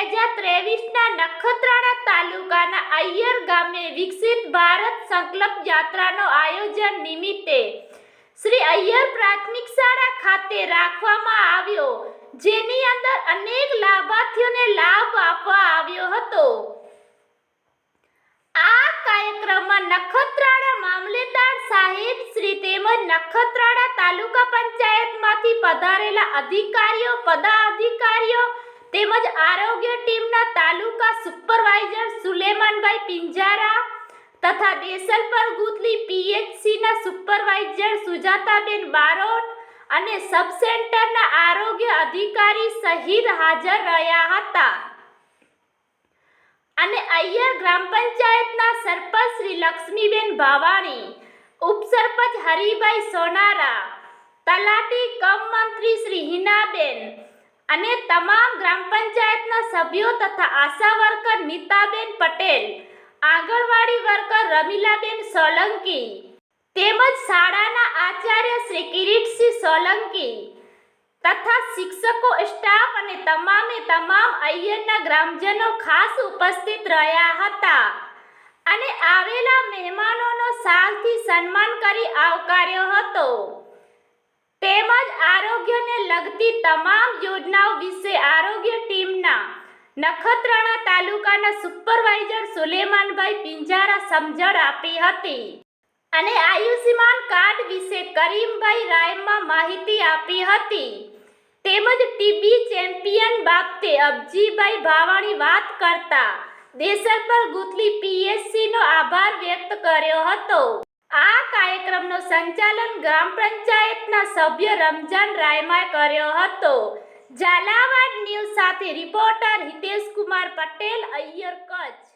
2023ના નખત્રાણા તાલુકાના અય્યર ગામે વિકસિત ભારત સંકલ્પ યાત્રાનો આયોજન નિમિત્તે શ્રી અય્યર પ્રાથમિક શાળા ખાતે રાખવામાં આવ્યો, જેની અંદર અનેક લાભાર્થીઓને લાભ આપવા આવ્યો હતો। આ કાર્યક્રમમાં નખત્રાણા મામલેદાર સાહેબ શ્રી તેમજ નખત્રાણા તાલુકા પંચાયતમાંથી પધારેલા અધિકારીઓ, પદાધિકારીઓ તેમજ આરોગ્ય ટીમના તાલુકા સુપરવાઇઝર સુલેમાનભાઈ પિંજારા તથા દેસલપર ગુથલી પીએચસીના સુપરવાઇઝર સુજાતાબેન બારોટ અને સબ સેન્ટરના આરોગ્ય અધિકારી સહિત હાજર રહ્યા હતા અને અય્યર ગ્રામ પંચાયતના સરપંચ શ્રી લક્ષ્મીબેન ભાવાણી, ઉપસરપંચ હરિભાઈ સોનારા, તલાટી કમ મંત્રી શ્રી હિનાબેન અને તમામ ગ્રામ પંચાયતના સભ્યો તથા આશા વર્કર નીતાબેન પટેલ, આંગણવાડી વર્કર રમીલાબેન સોલંકી તેમજ શાળાના આચાર્ય શ્રી કિરીટસિંહ સોલંકી તથા શિક્ષકો, સ્ટાફ અને તમામ અય્યરના ગ્રામજનો ખાસ ઉપસ્થિત રહ્યા હતા અને આવેલા મહેમાનોનો શાલથી સન્માન કરી આવકાર્યો હતો તેમજ આરોગ્યને લગતી તમામ યોજનાઓ વિશે આરોગ્ય ટીમના નખત્રાણા તાલુકાના સુપરવાઇઝર સુલેમાનભાઈ પિંજારા સમજણ આપી હતી અને આયુષ્યમાન કાર્ડ વિશે કરીમભાઈ રાયમાં માહિતી આપી હતી તેમજ ટીબી ચેમ્પિયન બાબતે અબજીભાઈ ભાવાણી વાત કરતા દેસલપર ગુથલી પીએચસીનો આભાર વ્યક્ત કર્યો હતો। આ કાર્યક્રમનો સંચાલન ગ્રામ પંચાયતના સભ્ય રમજાન રાયમાએ કર્યો હતો। ઝાલાવાડ ન્યૂઝ સાથે રિપોર્ટર હિતેશ કુમાર પટેલ, અય્યર, કચ્છ।